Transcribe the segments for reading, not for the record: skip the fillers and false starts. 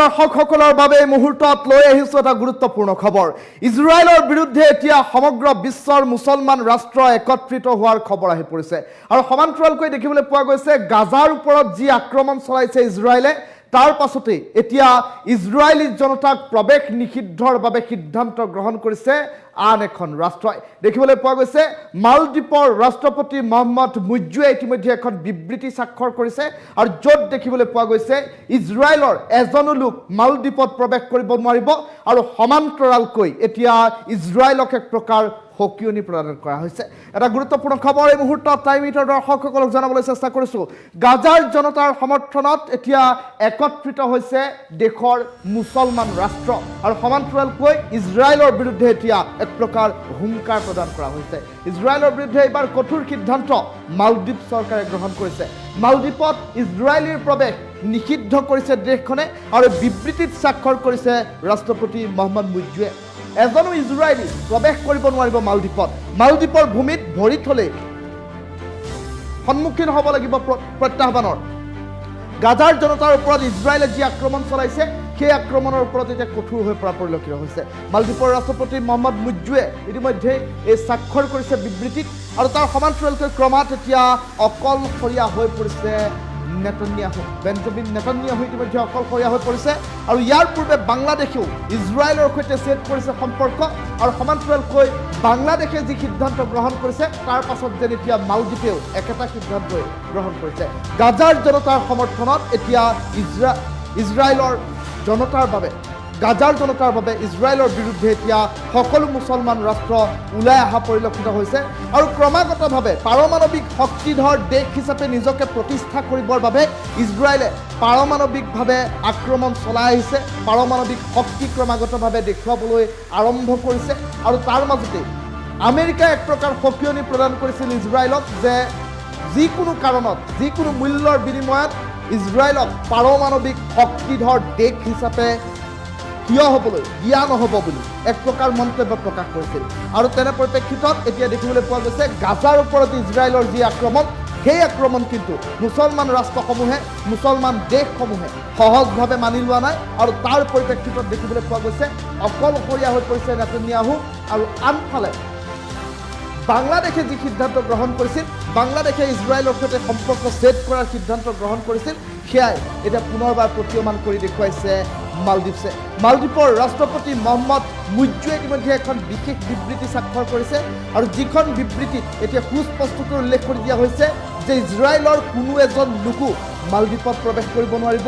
দৰ্শকসকলৰ বাবে এই মুহূৰ্তত লৈ আহিছো এটা গুৰুত্বপূৰ্ণ খবৰ। ইজৰাইলৰ বিৰুদ্ধে এতিয়া সমগ্ৰ বিশ্বৰ মুছলমান ৰাষ্ট্ৰ একত্ৰিত হোৱাৰ খবৰ আহি পৰিছে আৰু সমান্তৰালকৈ দেখিবলৈ পোৱা গৈছে গাজাৰ ওপৰত যি আক্ৰমণ চলাইছে ইজৰাইলে তাৰ পাছতে এতিয়া ইজৰাইলী জনতাক প্ৰৱেশ নিষিদ্ধৰ বাবে সিদ্ধান্ত গ্ৰহণ কৰিছে আন এখন ৰাষ্ট্ৰই। দেখিবলৈ পোৱা গৈছে মালদ্বীপৰ ৰাষ্ট্ৰপতি মহম্মদ মুইজ্জুৱে ইতিমধ্যে এখন বিবৃতি স্বাক্ষৰ কৰিছে আৰু য'ত দেখিবলৈ পোৱা গৈছে ইজৰাইলৰ এজনো লোক মালদ্বীপত প্ৰৱেশ কৰিব নোৱাৰিব আৰু সমান্তৰালকৈ এতিয়া ইজৰাইলক এক প্ৰকাৰ সকিয়নি প্ৰদান কৰা হৈছে। এটা গুৰুত্বপূৰ্ণ খবৰ এই মুহূৰ্তত টাইম ইটৰ দৰ্শকসকলক জনাবলৈ চেষ্টা কৰিছোঁ। গাজাৰ জনতাৰ সমৰ্থনত এতিয়া একত্ৰিত হৈছে দেশৰ মুছলমান ৰাষ্ট্ৰ আৰু সমান্তৰালকৈ ইজৰাইলৰ বিৰুদ্ধে এতিয়া এক প্ৰকাৰ হুংকাৰ প্ৰদান কৰা হৈছে। ইজৰাইলৰ বিৰুদ্ধে এইবাৰ কঠোৰ সিদ্ধান্ত মালদ্বীপ চৰকাৰে গ্ৰহণ কৰিছে। মালদ্বীপত ইজৰাইলীৰ প্ৰৱেশ নিষিদ্ধ কৰিছে দেশখনে আৰু বিবৃতিত স্বাক্ষৰ কৰিছে ৰাষ্ট্ৰপতি মহম্মদ মুইজ্জুৱে। এজনো ইজৰাইলী প্ৰৱেশ কৰিব নোৱাৰিব মালদ্বীপত। মালদ্বীপৰ ভূমিত ভৰি থলে সন্মুখীন হ'ব লাগিব প্ৰত্যাহ্বানৰ। গাজাৰ জনতাৰ ওপৰত ইজৰাইলে যি আক্ৰমণ চলাইছে সেই আক্ৰমণৰ ওপৰত এতিয়া কঠোৰ হৈ পৰা পৰিলক্ষিত হৈছে। মালদ্বীপৰ ৰাষ্ট্ৰপতি মহম্মদ মুইজ্জুৱে ইতিমধ্যে এই স্বাক্ষৰ কৰিছে বিবৃতিত আৰু তাৰ সমান্তৰালকৈ ক্ৰমাৎ এতিয়া অকলশৰীয়া হৈ পৰিছে নেতানিয়াহু। বেঞ্জামিন নেতানিয়াহু ইতিমধ্যে অকলশৰীয়া হৈ পৰিছে আৰু ইয়াৰ পূৰ্বে বাংলাদেশেও ইজৰাইলৰ সৈতে ছেদ কৰিছে সম্পৰ্ক আৰু সমান্তৰালকৈ বাংলাদেশে যি সিদ্ধান্ত গ্ৰহণ কৰিছে তাৰ পাছত যেন এতিয়া মালদ্বীপেও একেটা সিদ্ধান্তই গ্ৰহণ কৰিছে। গাজাৰ জনতাৰ সমৰ্থনত এতিয়া ইজৰাইলৰ জনতাৰ বাবে গাজাৰ জনতাৰ বাবে ইজৰাইলৰ বিৰুদ্ধে এতিয়া সকলো মুছলমান ৰাষ্ট্ৰ ওলাই অহা পৰিলক্ষিত হৈছে আৰু ক্ৰমাগতভাৱে পাৰমাণৱিক শক্তিধৰ দেশ হিচাপে নিজকে প্ৰতিষ্ঠা কৰিবৰ বাবে ইজৰাইলে পাৰমাণৱিকভাৱে আক্ৰমণ চলাই আহিছে। পাৰমাণৱিক শক্তি ক্ৰমাগতভাৱে দেখুৱাবলৈ আৰম্ভ কৰিছে আৰু তাৰ মাজতে আমেৰিকাই এক প্ৰকাৰ সকিয়নি প্ৰদান কৰিছিল ইজৰাইলক যে যিকোনো কাৰণত যিকোনো মূল্যৰ বিনিময়ত ইজৰাইলক পাৰমাণৱিক শক্তিধৰ দেশ হিচাপে থিয় হ'বলৈ দিয়া নহ'ব বুলি এক প্ৰকাৰ মন্তব্য প্ৰকাশ কৰিছিল আৰু তেনে পৰিপ্ৰেক্ষিতত এতিয়া দেখিবলৈ পোৱা গৈছে গাজাৰ ওপৰত ইজৰাইলৰ যি আক্ৰমণ সেই আক্ৰমণ কিন্তু মুছলমান ৰাষ্ট্ৰসমূহে মুছলমান দেশসমূহে সহজভাৱে মানি লোৱা নাই আৰু তাৰ পৰিপ্ৰেক্ষিতত দেখিবলৈ পোৱা গৈছে অকলশৰীয়া হৈ পৰিছে নেতানিয়াহু। আৰু আনফালে বাংলাদেশে যি সিদ্ধান্ত গ্ৰহণ কৰিছিল, বাংলাদেশে ইজৰাইলৰ সৈতে সম্পৰ্ক ছেদ কৰাৰ সিদ্ধান্ত গ্ৰহণ কৰিছিল, সেয়াই এতিয়া পুনৰবাৰ প্ৰতীয়মান কৰি দেখুৱাইছে মালদ্বীপছে। মালদ্বীপৰ ৰাষ্ট্ৰপতি মহম্মদ মুইজ্জুৱে ইতিমধ্যে এখন বিশেষ বিবৃতি স্বাক্ষৰ কৰিছে আৰু যিখন বিবৃতিত এতিয়া সুস্পষ্টকৈ উল্লেখ কৰি দিয়া হৈছে যে ইজৰাইলৰ কোনো এজন লোকো মালদ্বীপত প্ৰৱেশ কৰিব নোৱাৰিব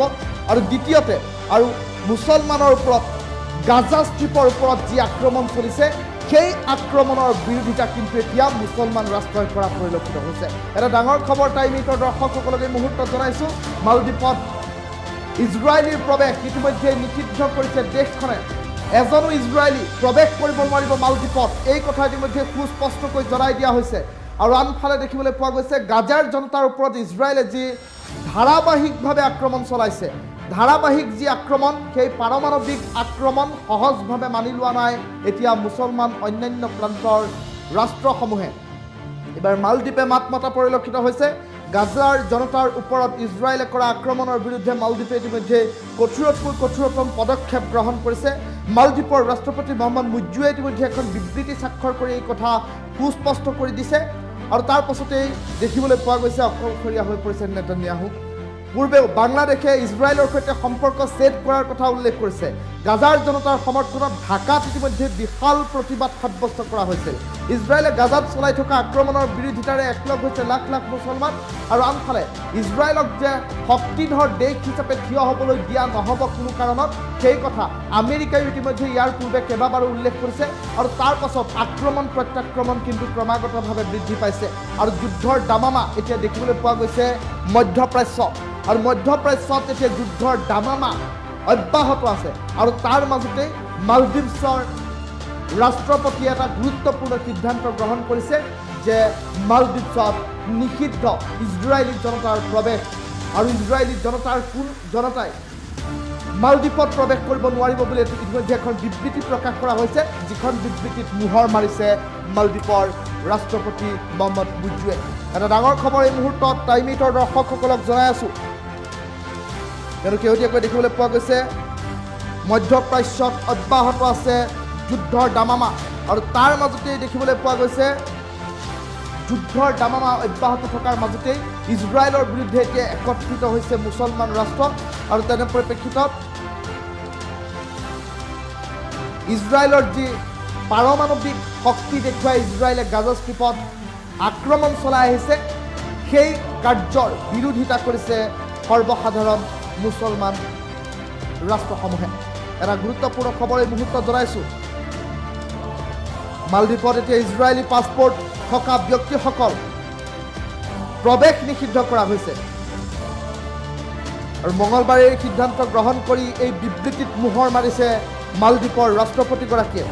আৰু দ্বিতীয়তে আৰু মুছলমানৰ ওপৰত গাজা ষ্ট্ৰীপৰ ওপৰত যি আক্ৰমণ চলিছে সেই আক্ৰমণৰ বিৰোধিতা কিন্তু এতিয়া মুছলমান ৰাষ্ট্ৰই কৰা পৰিলক্ষিত হৈছে। এটা ডাঙৰ খবৰ টাইম ইটৰ দৰ্শকসকলক এই মুহূৰ্তত জনাইছোঁ। মালদ্বীপত ইজৰাইলীৰ প্ৰৱেশ ইতিমধ্যে নিষিদ্ধ কৰিছে দেশখনে। এজনো ইজৰাইলী প্ৰৱেশ কৰিব নোৱাৰিব মালদ্বীপত, এই কথা ইতিমধ্যে সুস্পষ্টকৈ জনাই দিয়া হৈছে। আৰু আনফালে দেখিবলৈ পোৱা গৈছে গাজাৰ জনতাৰ ওপৰত ইজৰাইলে যি ধাৰাবাহিকভাৱে আক্ৰমণ চলাইছে, ধাৰাবাহিক যি আক্ৰমণ সেই পাৰমাণৱিক আক্ৰমণ সহজভাৱে মানি লোৱা নাই এতিয়া মুছলমান অন্যান্য প্ৰান্তৰ ৰাষ্ট্ৰসমূহে। এইবাৰ মালদ্বীপে মাত মতা পৰিলক্ষিত হৈছে। গাজাৰ জনতাৰ ওপৰত ইজৰাইলে কৰা আক্ৰমণৰ বিৰুদ্ধে মালদ্বীপে ইতিমধ্যে কঠোৰতকৈ কঠোৰতম পদক্ষেপ গ্ৰহণ কৰিছে। মালদ্বীপৰ ৰাষ্ট্ৰপতি মহম্মদ মুইজ্জুৱে ইতিমধ্যে এখন বিবৃতি স্বাক্ষৰ কৰি এই কথা সুস্পষ্ট কৰি দিছে আৰু তাৰ পাছতেই দেখিবলৈ পোৱা গৈছে অকলশৰীয়া হৈ পৰিছে নেতানিয়াহু। পূৰ্বেও বাংলাদেশে ইজৰাইলৰ সৈতে সম্পৰ্ক ছেদ কৰাৰ কথা উল্লেখ কৰিছে। গাজাৰ জনতাৰ সমৰ্থনত ঢাকাত ইতিমধ্যে বিশাল প্ৰতিবাদ সাব্যস্ত কৰা হৈছিল। ইজৰাইলে গাজাত চলাই থকা আক্ৰমণৰ বিৰোধিতাৰে একলগ হৈছে লাখ লাখ মুছলমান আৰু আনফালে ইজৰাইলক যে শক্তিধৰ দেশ হিচাপে থিয় হ'বলৈ দিয়া নহ'ব কোনো কাৰণত সেই কথা আমেৰিকায়ো ইতিমধ্যে ইয়াৰ পূৰ্বে কেইবাবাৰো উল্লেখ কৰিছে আৰু তাৰ পাছত আক্ৰমণ প্ৰত্যাক্ৰমণ কিন্তু ক্ৰমাগতভাৱে বৃদ্ধি পাইছে আৰু যুদ্ধৰ দামামা এতিয়া দেখিবলৈ পোৱা গৈছে মধ্যপ্ৰাচ্য আৰু মধ্যপ্ৰাচ্যত এতিয়া যুদ্ধৰ দামামা অব্যাহত আছে আৰু তাৰ মাজতে মালদ্বীপছৰ ৰাষ্ট্ৰপতিয়ে এটা গুৰুত্বপূৰ্ণ সিদ্ধান্ত গ্ৰহণ কৰিছে যে মালদ্বীপছত নিষিদ্ধ ইজৰাইলী জনতাৰ প্ৰৱেশ আৰু ইজৰাইলী জনতাৰ কোন জনতাই মালদ্বীপত প্ৰৱেশ কৰিব নোৱাৰিব বুলি ইতিমধ্যে এখন বিবৃতি প্ৰকাশ কৰা হৈছে, যিখন বিবৃতিত মোহৰ মাৰিছে মালদ্বীপৰ ৰাষ্ট্ৰপতি মহম্মদ মুইজ্জুৱে। এটা ডাঙৰ খবৰ এই মুহূৰ্তত টাইম ইটৰ দৰ্শকসকলক জনাই আছোঁ। কিন্তু শেহতীয়াকৈ দেখিবলৈ পোৱা গৈছে মধ্যপ্ৰাচ্যত অব্যাহত আছে যুদ্ধৰ দামামা আৰু তাৰ মাজতেই দেখিবলৈ পোৱা গৈছে যুদ্ধৰ দামামা অব্যাহত থকাৰ মাজতেই ইজৰাইলৰ বিৰুদ্ধে এতিয়া একত্ৰিত হৈছে মুছলমান ৰাষ্ট্ৰ আৰু তেনে পৰিপ্ৰেক্ষিতত ইজৰাইলৰ যি পাৰমাণৱিক শক্তি দেখুৱাই ইজৰাইলে গাজা ষ্ট্ৰীপত আক্ৰমণ চলাই আহিছে সেই কাৰ্যৰ বিৰোধিতা কৰিছে সৰ্বসাধাৰণ মুছলমান ৰাষ্ট্ৰসমূহে এটা গুৰুত্বপূৰ্ণ খবৰ এই মুহূৰ্তত জনাইছোঁ মালদ্বীপত এতিয়া ইজৰাইলী পাছপোৰ্ট থকা ব্যক্তিসকল প্ৰৱেশ নিষিদ্ধ কৰা হৈছে আৰু মঙলবাৰে এই সিদ্ধান্ত গ্ৰহণ কৰি এই বিবৃতিত মোহৰ মাৰিছে মালদ্বীপৰ ৰাষ্ট্ৰপতিগৰাকীয়ে